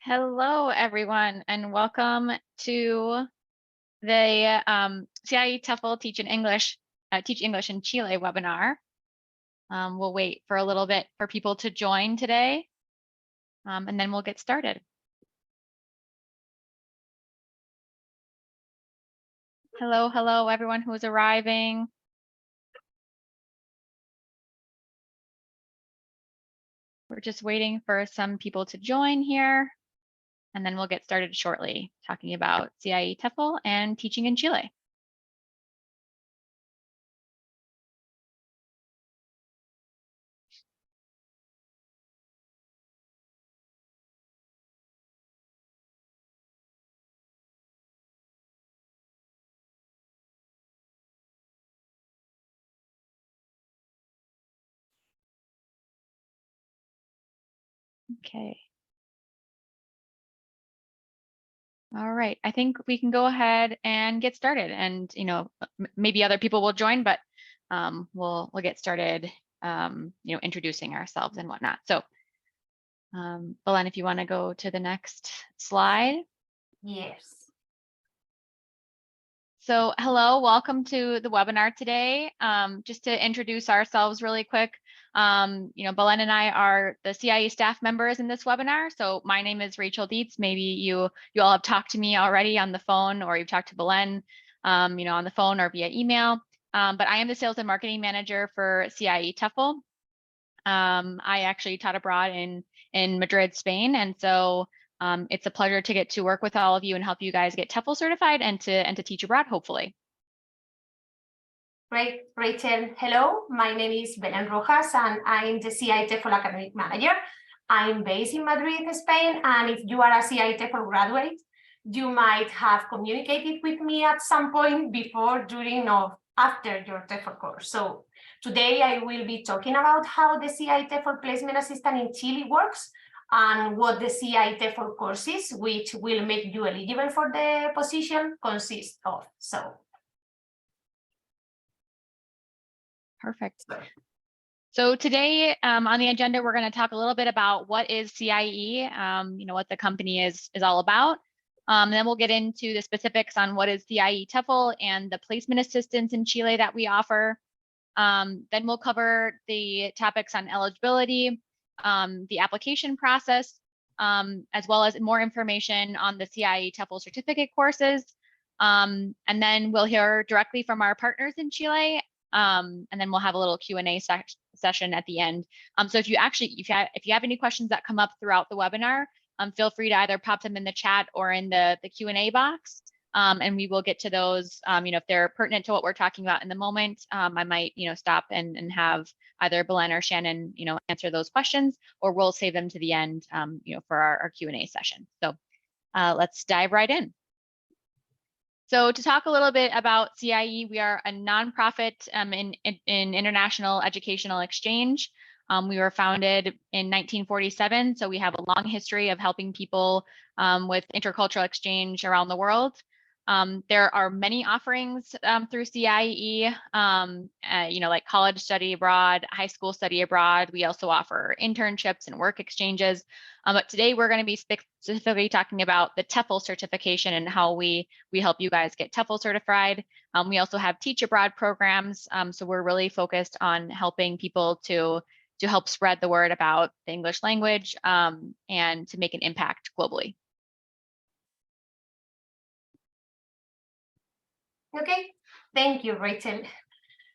Hello, everyone, and welcome to the CIEE TEFL Teach English in Chile webinar. We'll wait for a little bit for people to join today, and then we'll get started. Hello, everyone who is arriving. We're just waiting for some people to join here, and then we'll get started shortly talking about CIEE TEFL and teaching in Chile. Okay. All right, I think we can go ahead and get started, and maybe other people will join, but we'll get started introducing ourselves and whatnot. So Belen, if you want to go to the next slide. Yes. So hello, welcome to the webinar today. Just to introduce ourselves really quick, Belen and I are the CIEE staff members in this webinar. So my name is Rachel Dietz. Maybe you all have talked to me already on the phone, or you've talked to Belen, on the phone or via email. But I am the sales and marketing manager for CIEE TEFL. I actually taught abroad in Madrid, Spain, and so it's a pleasure to get to work with all of you and help you guys get TEFL certified and to teach abroad, hopefully. Great, Rachel. Hello, my name is Belen Rojas, and I'm the CIEE TEFL academic manager. I'm based in Madrid, Spain, and if you are a CIEE TEFL graduate, you might have communicated with me at some point before, during, or after your TEFL course. So today I will be talking about how the CIEE TEFL Placement Assistance in Chile works, and what the CIEE TEFL courses, which will make you eligible for the position, consist of. Perfect. So today on the agenda, we're going to talk a little bit about what is CIEE, what the company is all about. Then we'll get into the specifics on what is CIEE TEFL and the placement assistance in Chile that we offer. Then we'll cover the topics on eligibility, the application process, as well as more information on the CIEE TEFL certificate courses. And then we'll hear directly from our partners in Chile. And then we'll have a little Q&A session at the end. So if you have any questions that come up throughout the webinar, feel free to either pop them in the chat or in the Q&A box. And we will get to those, if they're pertinent to what we're talking about in the moment. I might, stop and have either Belen or Shannon, answer those questions, or we'll save them to the end, for our Q&A session. So let's dive right in. So to talk a little bit about CIEE, we are a nonprofit in international educational exchange. We were founded in 1947, so we have a long history of helping people with intercultural exchange around the world. There are many offerings through CIEE, like college study abroad, high school study abroad. We also offer internships and work exchanges. But today we're going to be specifically talking about the TEFL certification and how we help you guys get TEFL certified. We also have teach abroad programs. So we're really focused on helping people to help spread the word about the English language and to make an impact globally. Okay, thank you, Rachel.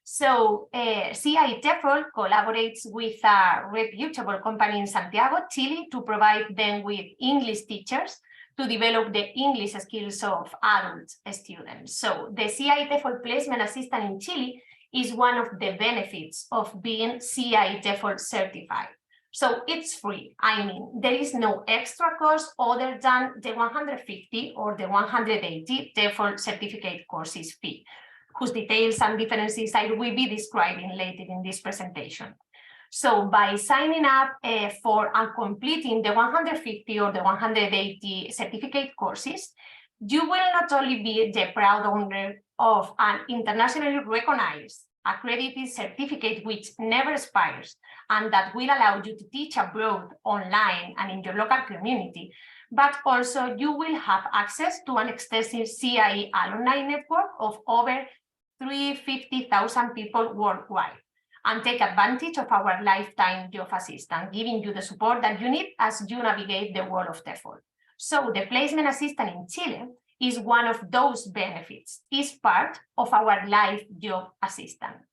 So CIEE TEFL collaborates with a reputable company in Santiago, Chile, to provide them with English teachers to develop the English skills of adult students. So the CIEE TEFL Placement Assistance in Chile is one of the benefits of being CIEE TEFL certified. So it's free. I mean, there is no extra cost other than the 150 or the 180 TEFL certificate courses fee, whose details and differences I will be describing later in this presentation. So by signing up for and completing the 150 or the 180 certificate courses, you will not only be the proud owner of an internationally recognized accredited certificate which never expires and that will allow you to teach abroad, online, and in your local community. But also you will have access to an extensive CIE alumni network of over 350,000 people worldwide, and take advantage of our lifetime job assistance, giving you the support that you need as you navigate the world of TEFL. So the placement assistant in Chile is one of those benefits, is part of our life job assistance.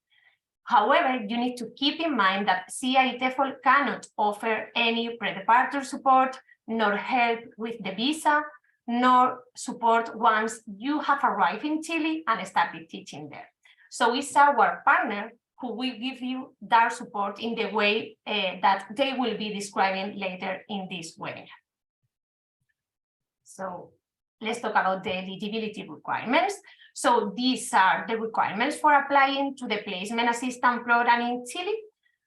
However, you need to keep in mind that CIEE TEFL cannot offer any pre-departure support, nor help with the visa, nor support once you have arrived in Chile and started teaching there. So it's our partner who will give you their support in the way that they will be describing later in this webinar. So let's talk about the eligibility requirements. So these are the requirements for applying to the placement assistant program in Chile.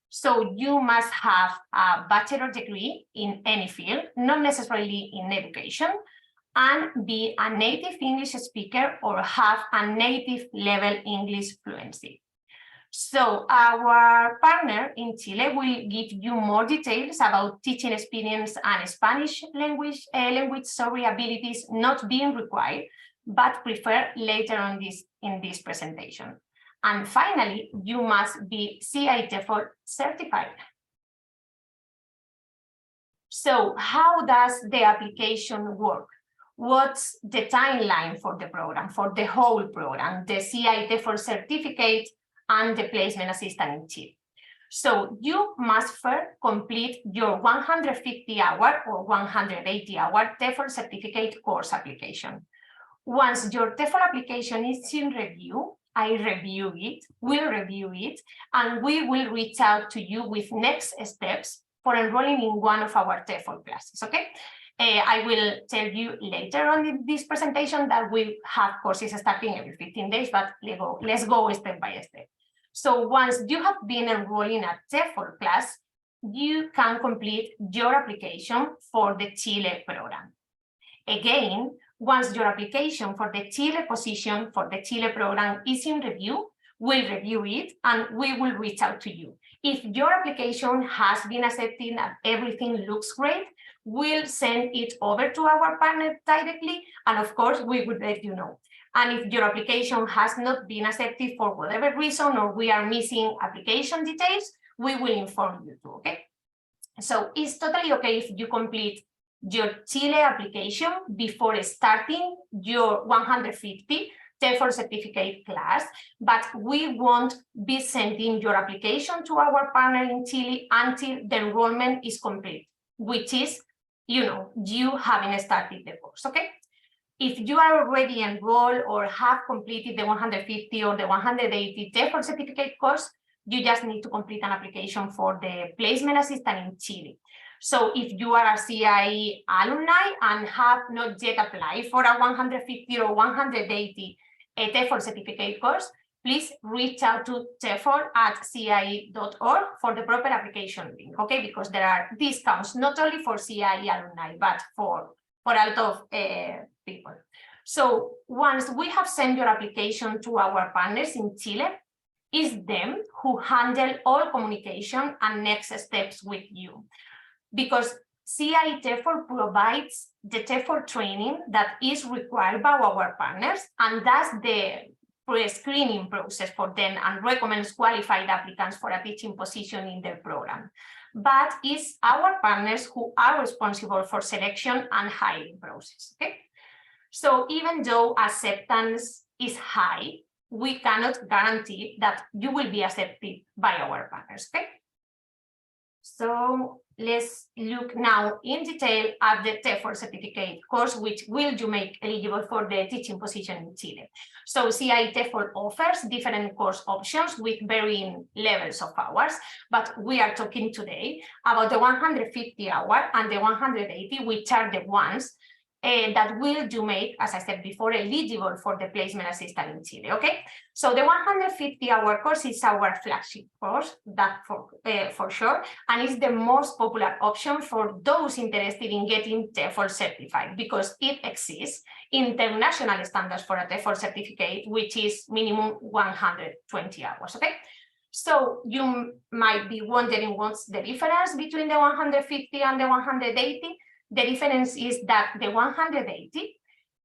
So you must have a bachelor's degree in any field, not necessarily in education, and be a native English speaker or have a native level English fluency. So our partner in Chile will give you more details about teaching experience and Spanish language abilities not being required, but preferred later on in this presentation. And finally, you must be CIEE TEFL certified. So how does the application work? What's the timeline for the program, for the whole program, the CIEE TEFL certificate and the placement assistant in Chile? So you must first complete your 150-hour or 180-hour TEFL certificate course application. Once your TEFL application is in review, we'll review it, and we will reach out to you with next steps for enrolling in one of our TEFL classes, okay? I will tell you later on in this presentation that we have courses starting every 15 days, but let's go step by step. So once you have been enrolling a TEFL class, you can complete your application for the Chile program. Again, once your application for the Chile position for the Chile program is in review, we'll review it and we will reach out to you. If your application has been accepted and everything looks great, we'll send it over to our partner directly, and of course, we would let you know. And if your application has not been accepted for whatever reason, or we are missing application details, we will inform you too, okay? So it's totally okay if you complete your Chile application before starting your 150 TEFL certificate class, but we won't be sending your application to our partner in Chile until the enrollment is complete, which is, you having started the course, okay? If you are already enrolled or have completed the 150 or the 180 TEFL certificate course, you just need to complete an application for the placement assistant in Chile. So if you are a CIEE alumni and have not yet applied for a 150 or 180 TEFL certificate course, please reach out to tefl@ciee.org for the proper application link, okay? Because there are discounts not only for CIEE alumni, but for a lot of people. So once we have sent your application to our partners in Chile, it's them who handle all communication and next steps with you. Because CIEE TEFL provides the TEFL training that is required by our partners, and that's the pre-screening process for them and recommends qualified applicants for a teaching position in their program. But it's our partners who are responsible for selection and hiring process, okay? So even though acceptance is high, we cannot guarantee that you will be accepted by our partners, okay? So let's look now in detail at the TEFL certificate course, which will you make eligible for the teaching position in Chile. So CIEE TEFL offers different course options with varying levels of hours, but we are talking today about the 150 hour and the 180, which are the ones that will you make, as I said before, eligible for the placement assistance in Chile, okay? So the 150-hour course is our flagship course, that for sure, and it's the most popular option for those interested in getting TEFL certified, because it exists international standards for a TEFL certificate, which is minimum 120 hours, okay? So you might be wondering what's the difference between the 150 and the 180. The difference is that the 180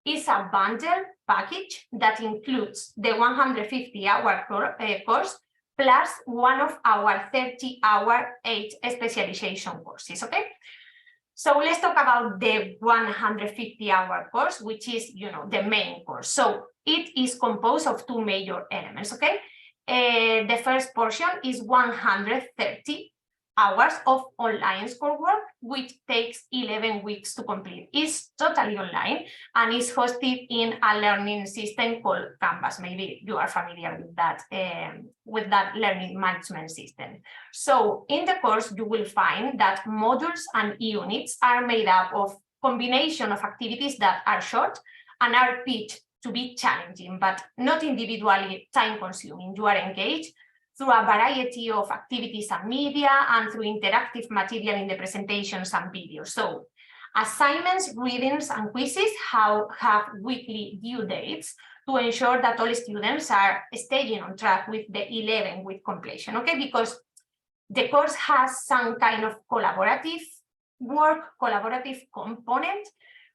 is a bundle package that includes the 150-hour course plus one of our 30-hour 8 specialization courses, okay? So let's talk about the 150-hour course, which is, the main course. So it is composed of two major elements, okay? The first portion is 130 hours of online schoolwork, which takes 11 weeks to complete. It's totally online and is hosted in a learning system called Canvas. Maybe you are familiar with that learning management system. So in the course, you will find that modules and units are made up of combination of activities that are short and are pitched to be challenging, but not individually time-consuming. You are engaged through a variety of activities and media and through interactive material in the presentations and videos. So assignments, readings, and quizzes have weekly due dates to ensure that all students are staying on track with the 11-week completion, okay? Because the course has some kind of collaborative component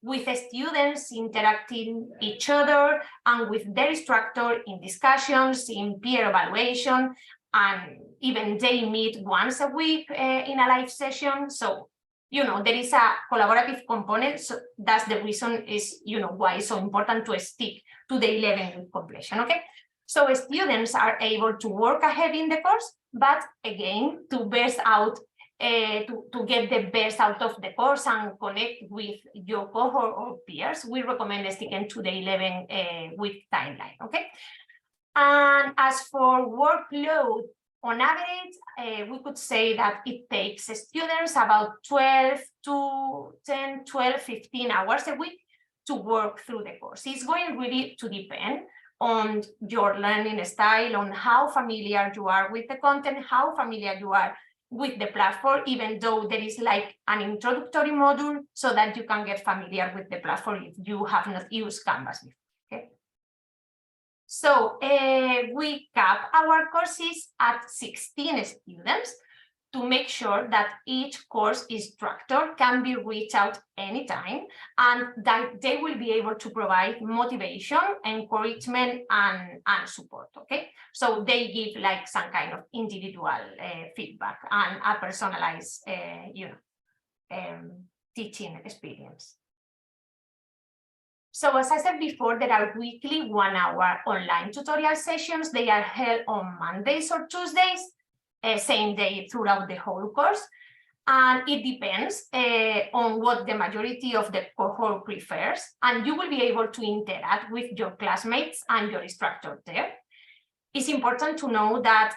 with students interacting each other and with their instructor in discussions, in peer evaluation, and even they meet once a week in a live session. So, there is a collaborative component. So that's the reason is, why it's so important to stick to the 11-week completion, okay? So students are able to work ahead in the course, but again, to burst out to get the best out of the course and connect with your cohort or peers, we recommend sticking to the 11-week timeline, okay? And as for workload, on average, we could say that it takes students about 12 to 10, 12, 15 hours a week to work through the course. It's going really to depend on your learning style, on how familiar you are with the content, how familiar you are with the platform, even though there is like an introductory module so that you can get familiar with the platform if you have not used Canvas before, okay? So we cap our courses at 16 students to make sure that each course instructor can be reached out anytime and that they will be able to provide motivation, encouragement, and support, okay? So they give like some kind of individual feedback and a personalized, teaching experience. So as I said before, there are weekly 1-hour online tutorial sessions. They are held on Mondays or Tuesdays, same day throughout the whole course. And it depends on what the majority of the cohort prefers. And you will be able to interact with your classmates and your instructor there. It's important to know that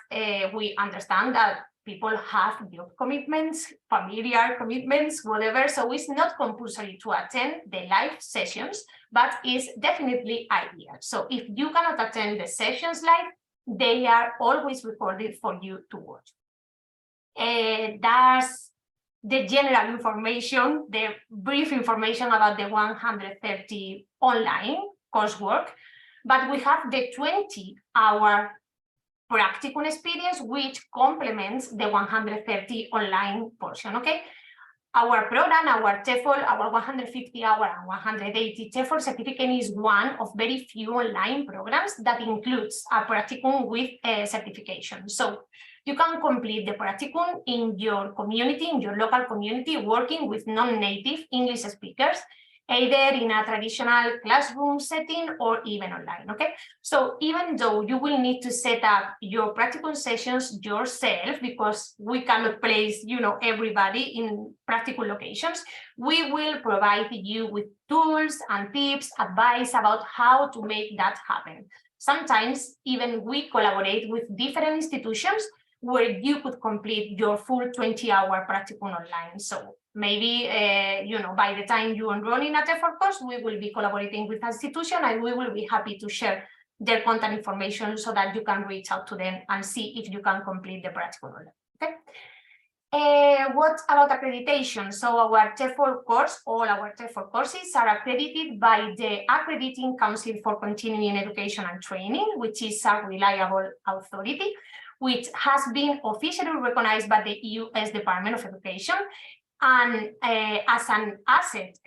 we understand that people have job commitments, familiar commitments, whatever. So it's not compulsory to attend the live sessions, but it's definitely ideal. So if you cannot attend the sessions live, they are always recorded for you to watch. That's the general information, the brief information about the 130 online coursework, but we have the 20-hour practical experience, which complements the 130 online portion, okay? Our program, our TEFL, our 150-hour and 180 TEFL certificate is one of very few online programs that includes a practicum with a certification. So you can complete the practicum in your community, in your local community, working with non-native English speakers, either in a traditional classroom setting or even online, okay? So even though you will need to set up your practical sessions yourself, because we cannot place, everybody in practical locations, we will provide you with tools and tips, advice about how to make that happen. Sometimes even we collaborate with different institutions where you could complete your full 20-hour practicum online. So maybe, by the time you enroll in a TEFL course, we will be collaborating with an institution and we will be happy to share their contact information so that you can reach out to them and see if you can complete the practical level. Okay. What about accreditation? So our TEFL course, all our TEFL courses are accredited by the Accrediting Council for Continuing Education and Training, which is a reliable authority, which has been officially recognized by the US Department of Education. And as an asset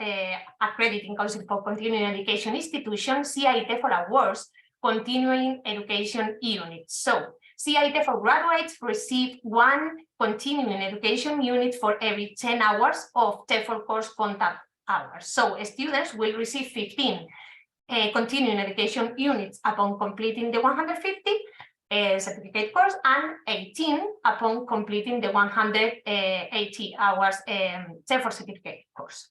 accrediting Council for Continuing Education institution, CIEE TEFL awards continuing education units. So CIEE TEFL graduates receive 1 continuing education unit for every 10 hours of TEFL course contact hours. So students will receive 15 continuing education units upon completing the 150 certificate course and 18 upon completing the 180 hours TEFL certificate course.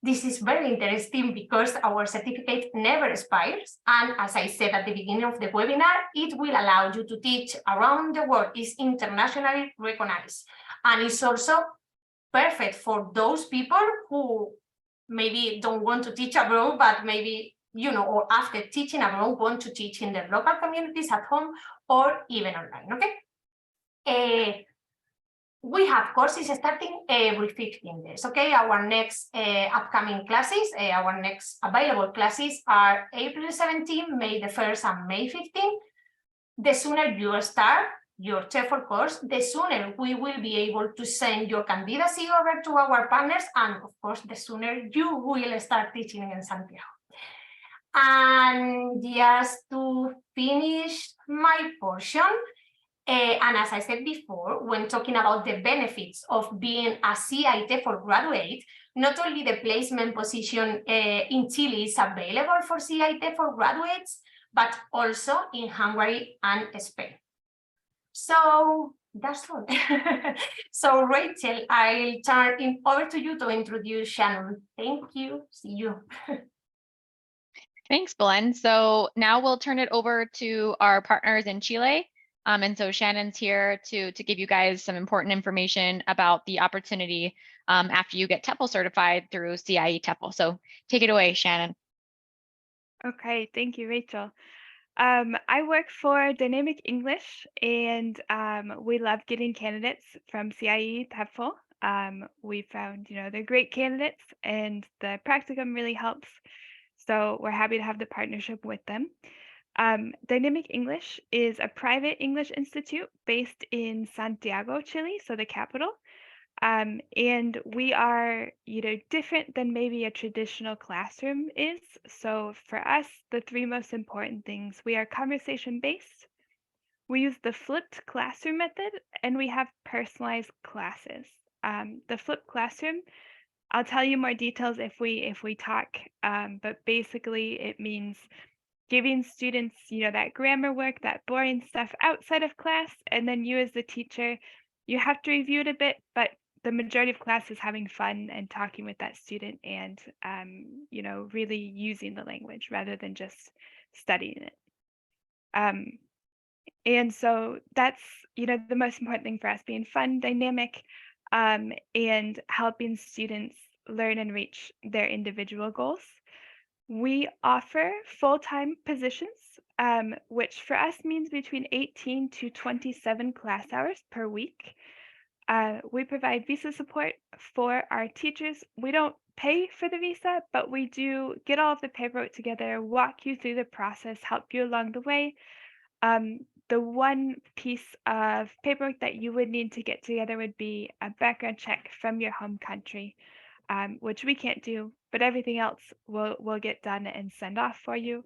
This is very interesting because our certificate never expires. And as I said at the beginning of the webinar, it will allow you to teach around the world. It's internationally recognized. And it's also perfect for those people who maybe don't want to teach abroad, but maybe, or after teaching abroad, want to teach in their local communities at home or even online, okay? We have courses starting every 15 days, okay? Our next upcoming classes, our next available classes are April 17, May the 1st, and May 15. The sooner you start your TEFL course, the sooner we will be able to send your candidacy over to our partners, and of course, the sooner you will start teaching in Santiago. And just to finish my portion, and as I said before, when talking about the benefits of being a CIEE TEFL graduate, not only the placement position in Chile is available for CIEE TEFL graduates, but also in Hungary and Spain. So that's all. So Rachel, I'll turn it over to you to introduce Shannon. Thank you. See you. Thanks, Belen. So now we'll turn it over to our partners in Chile. And so Shannon's here to give you guys some important information about the opportunity after you get TEFL certified through CIEE TEFL. So take it away, Shannon. Okay, thank you, Rachel. I work for Dynamic English, and we love getting candidates from CIEE TEFL. We found, they're great candidates, and the practicum really helps. So we're happy to have the partnership with them. Dynamic English is a private English institute based in Santiago, Chile, so the capital. And we are, different than maybe a traditional classroom is. So for us, the 3 most important things: we are conversation-based, we use the flipped classroom method, and we have personalized classes. The flipped classroom, I'll tell you more details if we talk, but basically it means giving students, that grammar work, that boring stuff outside of class, and then you as the teacher, you have to review it a bit, but the majority of class is having fun and talking with that student and, really using the language rather than just studying it. And so that's, the most important thing for us, being fun, dynamic, and helping students learn and reach their individual goals. We offer full-time positions, which for us means between 18 to 27 class hours per week. We provide visa support for our teachers. We don't pay for the visa, but we do get all of the paperwork together, walk you through the process, help you along the way. The one piece of paperwork that you would need to get together would be a background check from your home country, which we can't do, but everything else will get done and send off for you.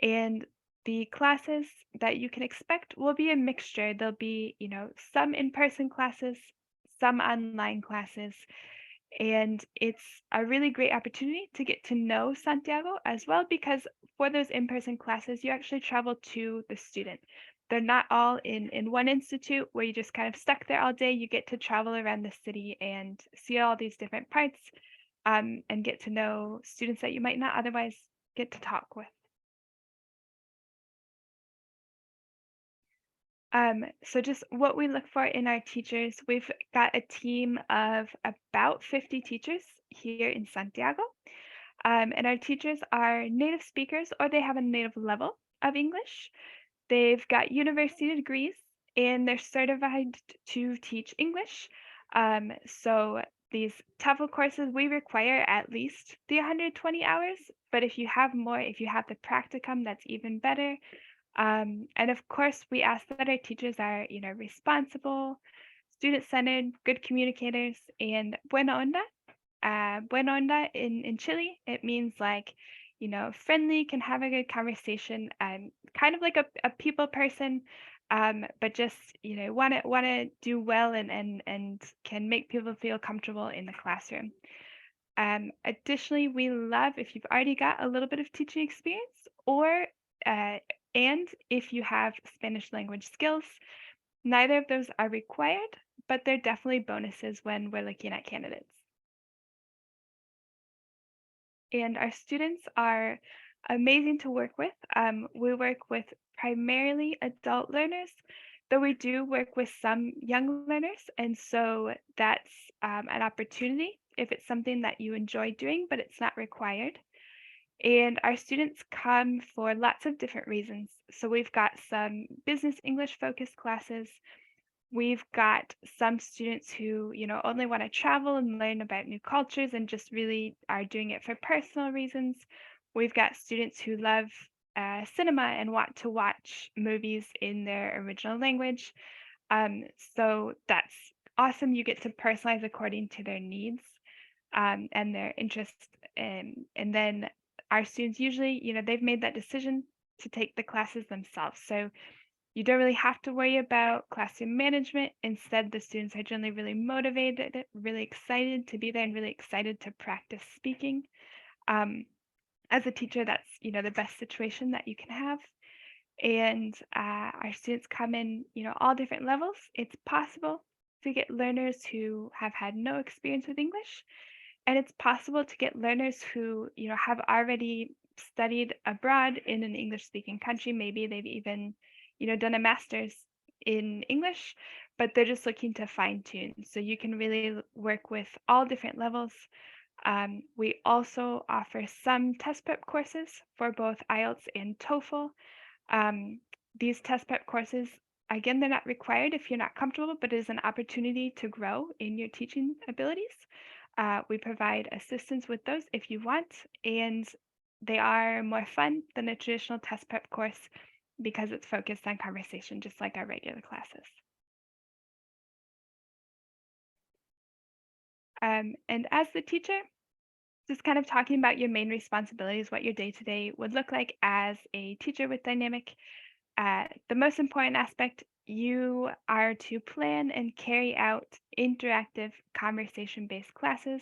And the classes that you can expect will be a mixture. There'll be, some in-person classes, some online classes, and it's a really great opportunity to get to know Santiago as well, because for those in-person classes, you actually travel to the student. They're not all in one institute where you just kind of stuck there all day. You get to travel around the city and see all these different parts, and get to know students that you might not otherwise get to talk with. So just what we look for in our teachers, we've got a team of about 50 teachers here in Santiago. And our teachers are native speakers or they have a native level of English. They've got university degrees and they're certified to teach English. So these TEFL courses, we require at least the 120 hours, but if you have more, if you have the practicum, that's even better. And of course, we ask that our teachers are, responsible, student-centered, good communicators, and buena onda. Buena onda in Chile, it means like, friendly, can have a good conversation, kind of like a people person, but just, want to do well and can make people feel comfortable in the classroom. Additionally, we love if you've already got a little bit of teaching experience or and if you have Spanish language skills. Neither of those are required, but they're definitely bonuses when we're looking at candidates. And our students are amazing to work with. We work with primarily adult learners, though we do work with some young learners. And so that's an opportunity if it's something that you enjoy doing, but it's not required. And our students come for lots of different reasons. So we've got some business English focused classes. We've got some students who, only want to travel and learn about new cultures and just really are doing it for personal reasons. We've got students who love cinema and want to watch movies in their original language. So that's awesome. You get to personalize according to their needs and their interests. And then our students usually, they've made that decision to take the classes themselves. So you don't really have to worry about classroom management. Instead, the students are generally really motivated, really excited to be there and really excited to practice speaking. As a teacher, that's, the best situation that you can have. And our students come in, all different levels. It's possible to get learners who have had no experience with English. And it's possible to get learners who, have already studied abroad in an English-speaking country. Maybe they've even, done a master's in English, but they're just looking to fine-tune. So you can really work with all different levels. We also offer some test prep courses for both IELTS and TOEFL. These test prep courses, again, they're not required if you're not comfortable, but it is an opportunity to grow in your teaching abilities. We provide assistance with those if you want, and they are more fun than a traditional test prep course because it's focused on conversation, just like our regular classes. And as the teacher, just kind of talking about your main responsibilities, what your day-to-day would look like as a teacher with Dynamic. The most important aspect, you are to plan and carry out interactive conversation-based classes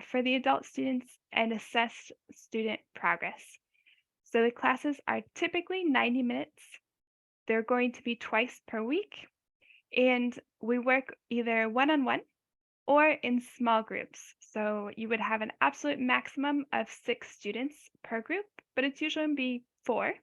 for the adult students and assess student progress. So the classes are typically 90 minutes. They're going to be twice per week, and we work either one-on-one or in small groups. So you would have an absolute maximum of 6 students per group, but it's usually going to be 4.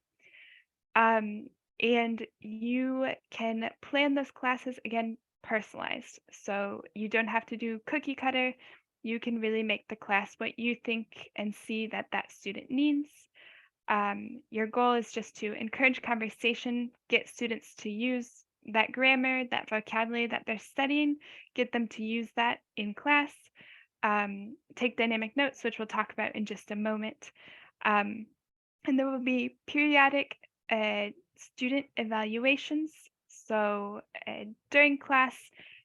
And you can plan those classes, again, personalized. So you don't have to do cookie cutter. You can really make the class what you think and see that that student needs. Your goal is just to encourage conversation, get students to use that grammar, that vocabulary that they're studying, get them to use that in class, take dynamic notes, which we'll talk about in just a moment. And there will be periodic student evaluations. So during class,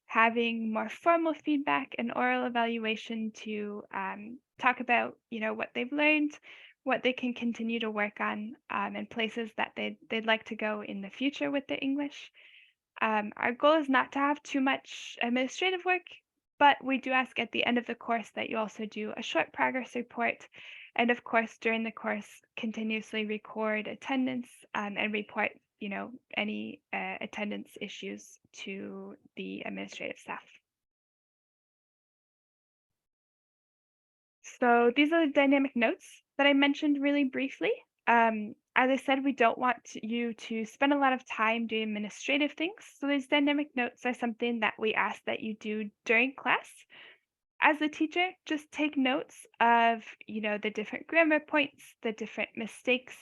having more formal feedback and oral evaluation to talk about, what they've learned, what they can continue to work on, and places that they'd like to go in the future with their English. Our goal is not to have too much administrative work, but we do ask at the end of the course that you also do a short progress report. And of course, during the course, continuously record attendance and report, any attendance issues to the administrative staff. So these are the dynamic notes that I mentioned really briefly. As I said, we don't want you to spend a lot of time doing administrative things. So these dynamic notes are something that we ask that you do during class. As a teacher, just take notes of, the different grammar points, the different mistakes,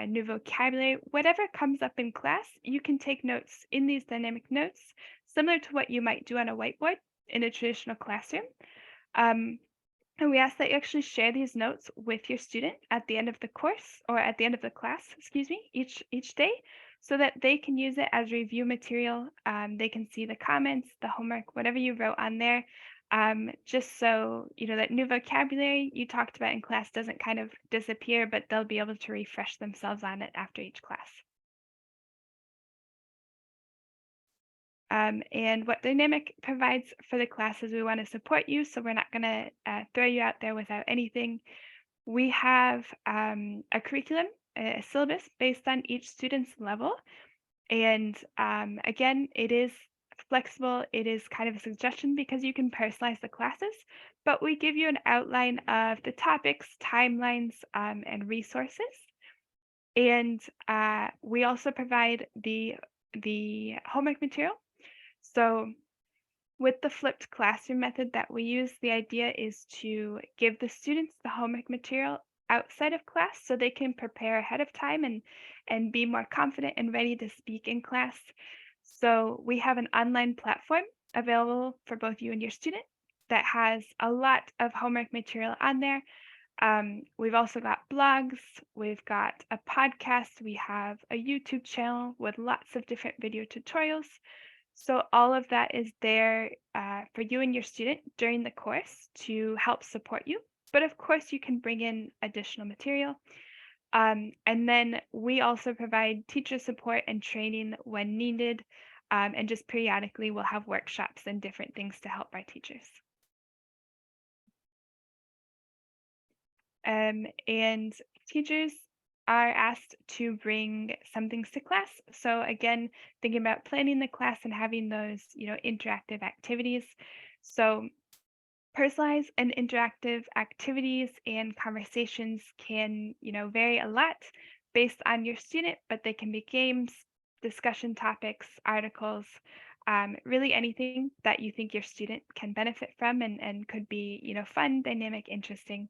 new vocabulary, whatever comes up in class, you can take notes in these dynamic notes, similar to what you might do on a whiteboard in a traditional classroom. And we ask that you actually share these notes with your student at the end of the course, or at the end of the class, each day, so that they can use it as review material. They can see the comments, the homework, whatever you wrote on there, just so that new vocabulary you talked about in class doesn't kind of disappear, but they'll be able to refresh themselves on it after each class. And what Dynamic provides for the class is we want to support you, so we're not going to throw you out there without anything. We have a curriculum, a syllabus based on each student's level. And again, it is flexible. It is kind of a suggestion because you can personalize the classes, but we give you an outline of the topics, timelines, and resources. And we also provide the homework material. So with the flipped classroom method that we use, the idea is to give the students the homework material outside of class so they can prepare ahead of time and be more confident and ready to speak in class. So we have an online platform available for both you and your student that has a lot of homework material on there. We've also got blogs, we've got a podcast, we have a YouTube channel with lots of different video tutorials. So all of that is there for you and your student during the course to help support you. But of course, you can bring in additional material. And then we also provide teacher support and training when needed. And just periodically, we'll have workshops and different things to help our teachers. And teachers are asked to bring some things to class. So again, thinking about planning the class and having those, interactive activities. So personalized and interactive activities and conversations can, vary a lot based on your student, but they can be games, discussion topics, articles, really anything that you think your student can benefit from and could be, fun, dynamic, interesting.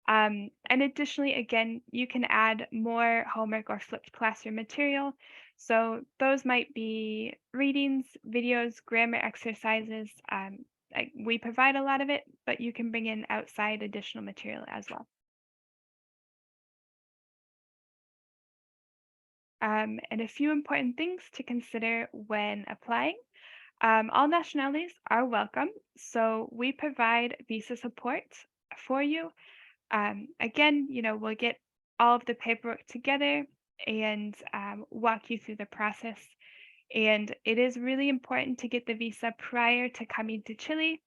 And additionally, again, you can add more homework or flipped classroom material. So those might be readings, videos, grammar exercises. We provide a lot of it, but you can bring in outside additional material as well. And a few important things to consider when applying. All nationalities are welcome. So we provide visa support for you. Again, we'll get all of the paperwork together and walk you through the process. And it is really important to get the visa prior to coming to Chile.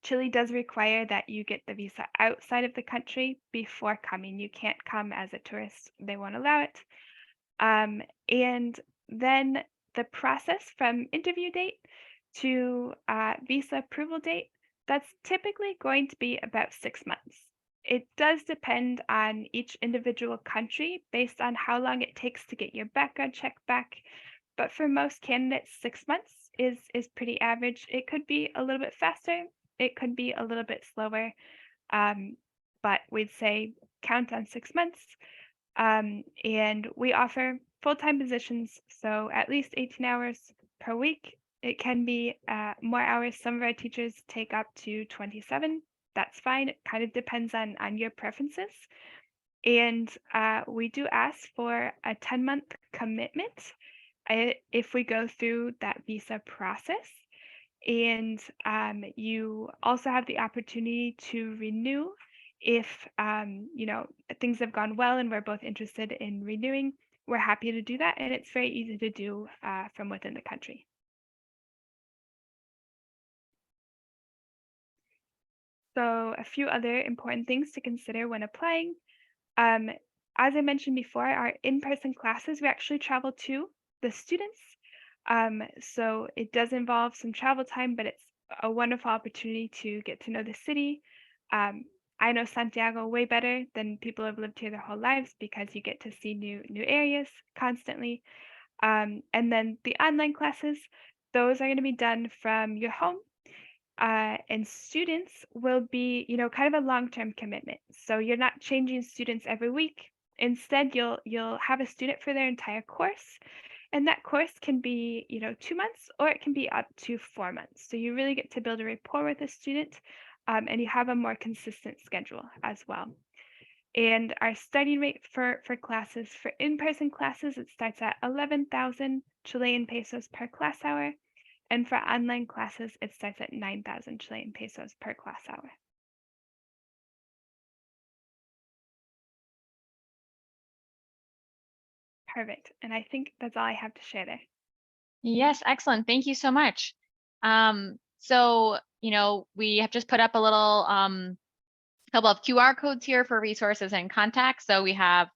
Chile does require that you get the visa outside of the country before coming. You can't come as a tourist. They won't allow it. And then the process from interview date to visa approval date, that's typically going to be about 6 months. It does depend on each individual country based on how long it takes to get your background check back. But for most candidates, 6 months is pretty average. It could be a little bit faster. It could be a little bit slower. But we'd say count on 6 months. And we offer full-time positions, so at least 18 hours per week. It can be more hours. Some of our teachers take up to 27. That's fine. It kind of depends on your preferences. And we do ask for a 10-month commitment if we go through that visa process. And you also have the opportunity to renew if things have gone well and we're both interested in renewing. We're happy to do that, and it's very easy to do from within the country. So a few other important things to consider when applying. As I mentioned before, our in-person classes, we actually travel to the students. So it does involve some travel time, but it's a wonderful opportunity to get to know the city, I know Santiago way better than people who have lived here their whole lives because you get to see new areas constantly. And then the online classes, those are going to be done from your home. And students will be, kind of a long-term commitment. So you're not changing students every week. Instead, you'll have a student for their entire course, and that course can be, 2 months or it can be up to 4 months. So you really get to build a rapport with a student, and you have a more consistent schedule as well. And our starting rate for classes, for in-person classes, it starts at 11,000 Chilean pesos per class hour. And for online classes, it starts at 9,000 Chilean pesos per class hour. Perfect. And I think that's all I have to share there. Yes, excellent. Thank you so much. So, we have just put up a little couple of QR codes here for resources and contacts. So we have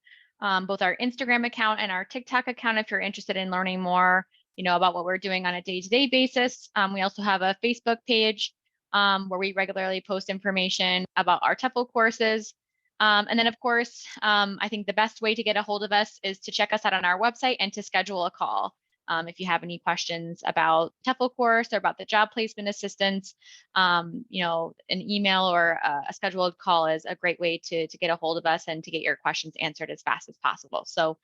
both our Instagram account and our TikTok account if you're interested in learning more, about what we're doing on a day-to-day basis. We also have a Facebook page where we regularly post information about our TEFL courses. And then, of course, I think the best way to get a hold of us is to check us out on our website and to schedule a call. If you have any questions about TEFL course or about the job placement assistance, an email or a scheduled call is a great way to get a hold of us and to get your questions answered as fast as possible. So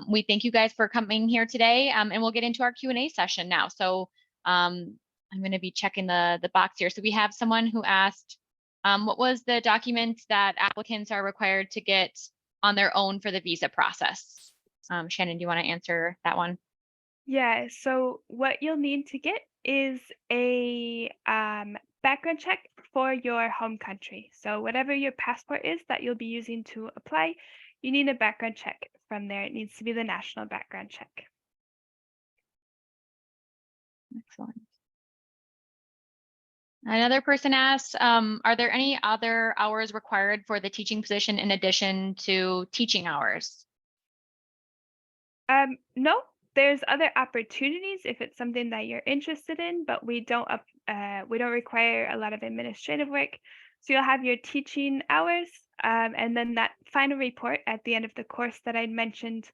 we thank you guys for coming here today, and we'll get into our Q&A session now. So I'm going to be checking the box here. So we have someone who asked, what was the document that applicants are required to get on their own for the visa process? Shannon, do you want to answer that one? Yeah, so what you'll need to get is a background check for your home country. So whatever your passport is that you'll be using to apply, you need a background check from there. It needs to be the national background check. Excellent. Another person asks, are there any other hours required for the teaching position in addition to teaching hours? No, there's other opportunities if it's something that you're interested in, but we don't require a lot of administrative work. So you'll have your teaching hours, and then that final report at the end of the course that I mentioned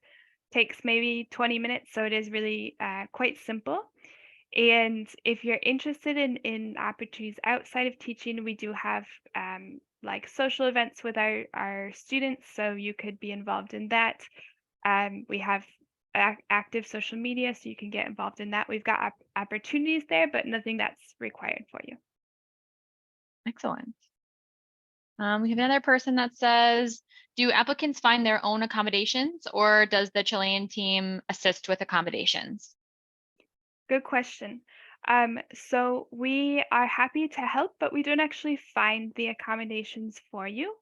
takes maybe 20 minutes. So it is really quite simple. And if you're interested in opportunities outside of teaching, we do have like social events with our students, so you could be involved in that. We have active social media, so you can get involved in that. We've got opportunities there, but nothing that's required for you. Excellent. We have another person that says, do applicants find their own accommodations, or does the Chilean team assist with accommodations? Good question. So we are happy to help, but we don't actually find the accommodations for you.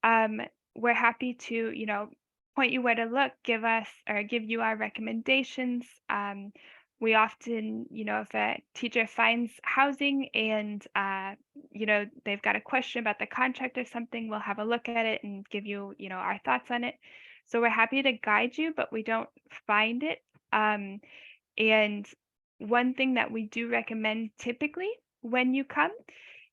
We're happy to, point you where to look, give you our recommendations. We often, if a teacher finds housing and, they've got a question about the contract or something, we'll have a look at it and give you, our thoughts on it. So we're happy to guide you, but we don't find it. And one thing that we do recommend typically when you come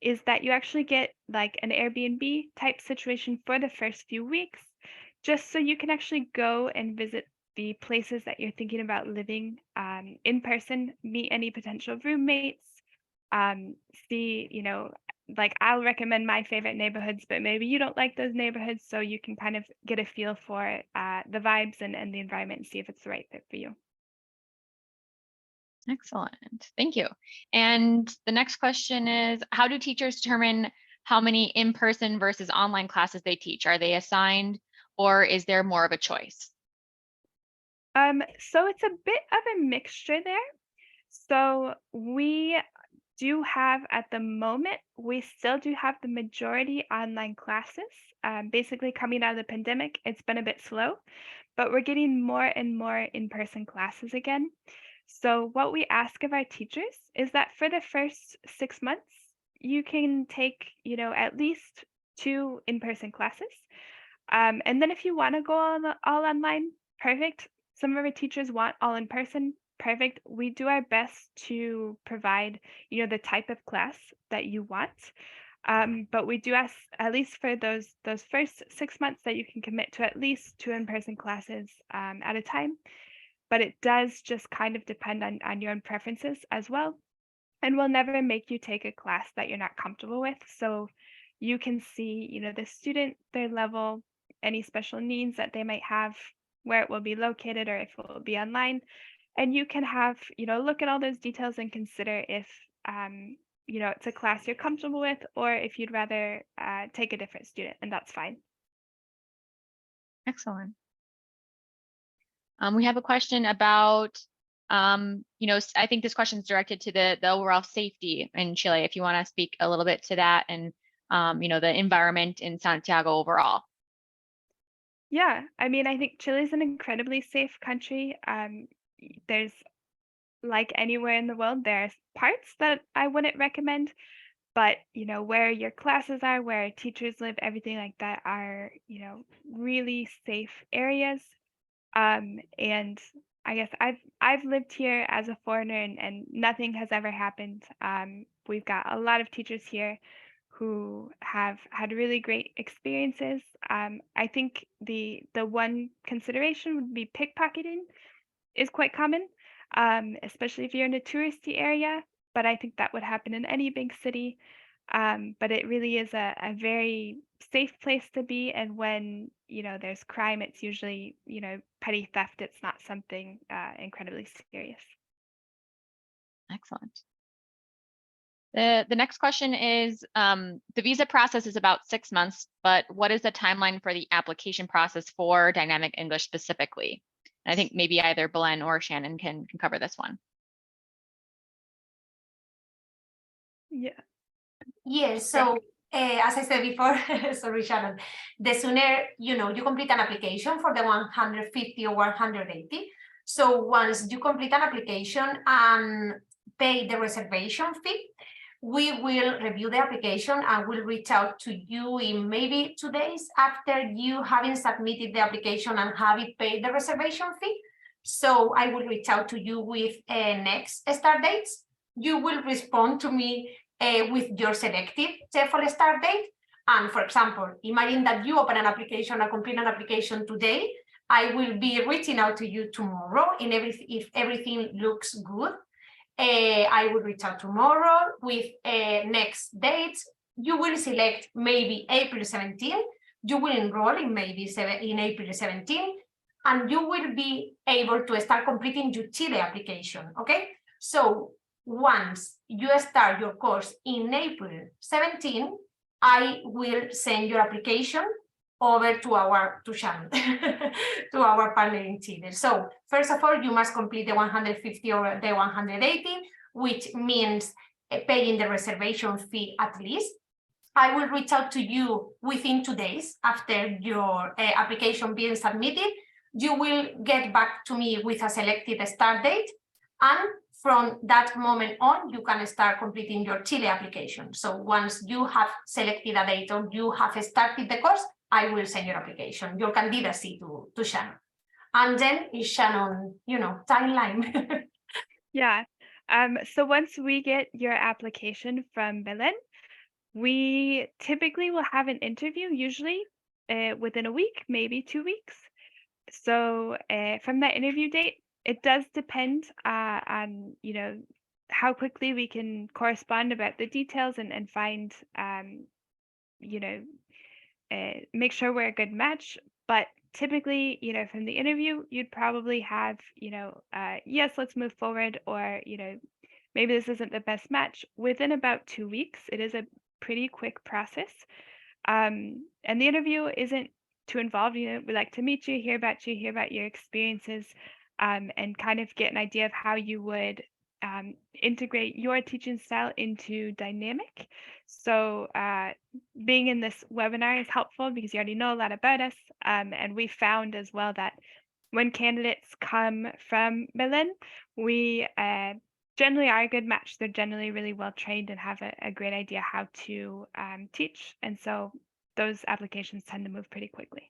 is that you actually get like an Airbnb type situation for the first few weeks, just so you can actually go and visit the places that you're thinking about living in person, meet any potential roommates, see, like I'll recommend my favorite neighborhoods, but maybe you don't like those neighborhoods, so you can kind of get a feel for the vibes and the environment and see if it's the right fit for you. Excellent. Thank you. And the next question is, how do teachers determine how many in-person versus online classes they teach? Are they assigned, or is there more of a choice? So it's a bit of a mixture there. So we do have at the moment, we still do have the majority online classes. Basically coming out of the pandemic, it's been a bit slow, but we're getting more and more in-person classes again. So what we ask of our teachers is that for the first 6 months, you can take, at least 2 in-person classes. And then if you want to go all online, perfect. Some of our teachers want all in person, perfect. We do our best to provide, the type of class that you want. But we do ask, at least for those first 6 months, that you can commit to at least 2 in-person classes at a time. But it does just kind of depend on your own preferences as well. And we'll never make you take a class that you're not comfortable with. So you can see, the student, their level, any special needs that they might have, where it will be located, or if it will be online. And you can have, look at all those details and consider if, it's a class you're comfortable with, or if you'd rather take a different student, and that's fine. Excellent. We have a question about, I think this question is directed to the overall safety in Chile. If you want to speak a little bit to that and, the environment in Santiago overall. Yeah, I mean, I think Chile is an incredibly safe country. There's, like anywhere in the world, there's parts that I wouldn't recommend, but where your classes are, where teachers live, everything like that are, really safe areas. And I guess I've lived here as a foreigner, and nothing has ever happened. We've got a lot of teachers here who have had really great experiences. I think the one consideration would be pickpocketing is quite common, especially if you're in a touristy area. But I think that would happen in any big city. But it really is a very safe place to be. And when, there's crime, it's usually, petty theft. It's not something incredibly serious. Excellent. The next question is, the visa process is about 6 months, but what is the timeline for the application process for dynamic English specifically? And I think maybe either Belen or Shannon can cover this one. Yeah. Yes, so as I said before, sorry, Shannon, the sooner you complete an application for the 150 or 180. So once you complete an application and pay the reservation fee, we will review the application and will reach out to you in maybe 2 days after you having submitted the application and having paid the reservation fee. So I will reach out to you with next start dates. You will respond to me with your selected TEFL start date. And for example, imagine that you open an application or complete an application today. I will be reaching out to you tomorrow if everything looks good. I will reach out tomorrow with next dates. You will select maybe April 17. You will enroll in maybe in April 17, and you will be able to start completing your Chile application. Okay, so once you start your course in April 17, I will send your application over to Shannon, to our partner in Chile. So first of all, you must complete the 150 or the 180, which means paying the reservation fee at least. I will reach out to you within 2 days after your application being submitted. You will get back to me with a selected start date, and from that moment on, you can start completing your Chile application. So once you have selected a date or you have started the course, I will send your application, your candidacy to Shannon. And then is Shannon, timeline. Yeah. So once we get your application from Belen, we typically will have an interview, usually within a week, maybe 2 weeks. So from that interview date, it does depend on, how quickly we can correspond about the details and find, make sure we're a good match. But typically, from the interview, you'd probably have, yes, let's move forward, or, maybe this isn't the best match within about 2 weeks. It is a pretty quick process. And the interview isn't too involved. We like to meet you, hear about your experiences, and kind of get an idea of how you would integrate your teaching style into dynamic. So being in this webinar is helpful because you already know a lot about us. And we found as well that when candidates come from Belen, we generally are a good match. They're generally really well trained and have a great idea how to teach. And so those applications tend to move pretty quickly.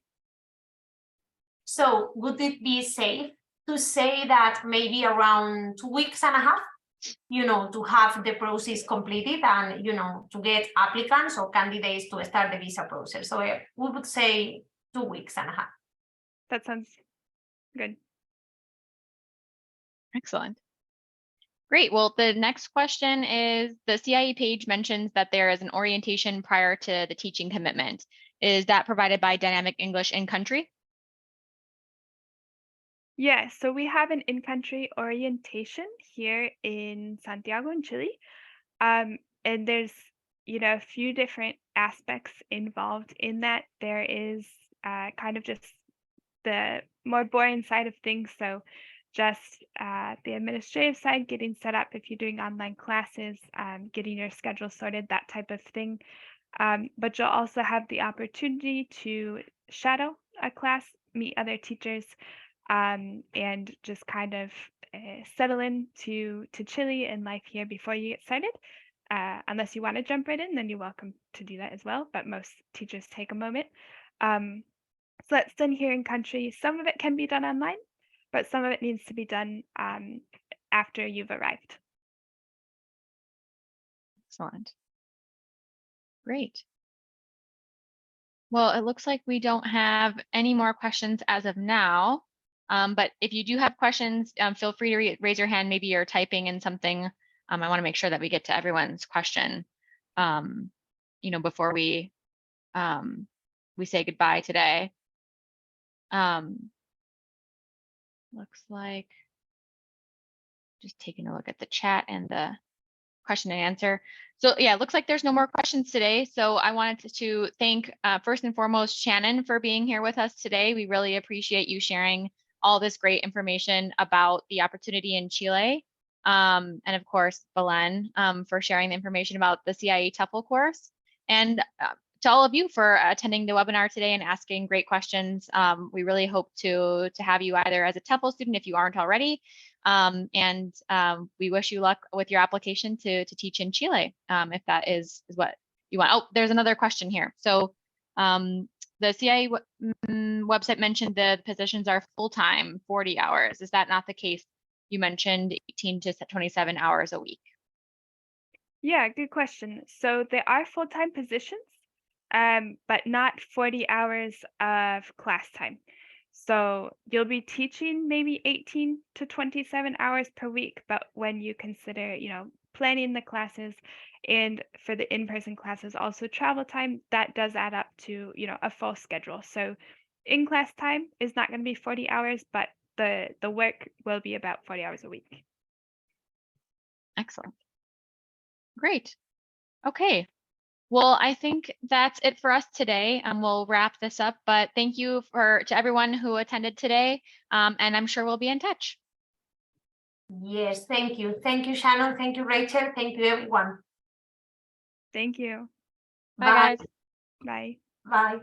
So would it be safe to say that maybe around 2.5 weeks to have the process completed and, to get applicants or candidates to start the visa process. So we would say 2 weeks and a half. That sounds good. Excellent. Great. Well, the next question is, the CIE page mentions that there is an orientation prior to the teaching commitment. Is that provided by Dynamic English in country? Yeah, so we have an in-country orientation here in Santiago in Chile. And there's, a few different aspects involved in that. There is kind of just the more boring side of things. So just the administrative side, getting set up if you're doing online classes, getting your schedule sorted, that type of thing. But you'll also have the opportunity to shadow a class, meet other teachers, and just kind of settle in to Chile and life here before you get started. Unless you want to jump right in, then you're welcome to do that as well. But most teachers take a moment. So that's done here in country. Some of it can be done online, but some of it needs to be done after you've arrived. Excellent. Great. Well, it looks like we don't have any more questions as of now. But if you do have questions, feel free to raise your hand. Maybe you're typing in something. I want to make sure that we get to everyone's question, before we say goodbye today. Looks like just taking a look at the chat and the question and answer. So yeah, it looks like there's no more questions today. So I wanted to thank first and foremost Shannon for being here with us today. We really appreciate you sharing all this great information about the opportunity in Chile. And of course, Belen for sharing the information about the CIE TEFL course. And to all of you for attending the webinar today and asking great questions. We really hope to have you either as a TEFL student if you aren't already, and we wish you luck with your application to teach in Chile, if that is what you want. Oh, there's another question here. So the CIE website mentioned the positions are full-time, 40 hours. Is that not the case? You mentioned 18 to 27 hours a week. Yeah, good question. So there are full-time positions, but not 40 hours of class time. So you'll be teaching maybe 18 to 27 hours per week, but when you consider, planning the classes and for the in-person classes, also travel time, that does add up to, a full schedule. So in-class time is not going to be 40 hours, but the work will be about 40 hours a week. Excellent. Great. Okay. Well, I think that's it for us today. We'll wrap this up, but thank you to everyone who attended today. And I'm sure we'll be in touch. Yes, thank you. Thank you, Shannon. Thank you, Rachel. Thank you, everyone. Thank you. Bye, guys. Bye. Bye.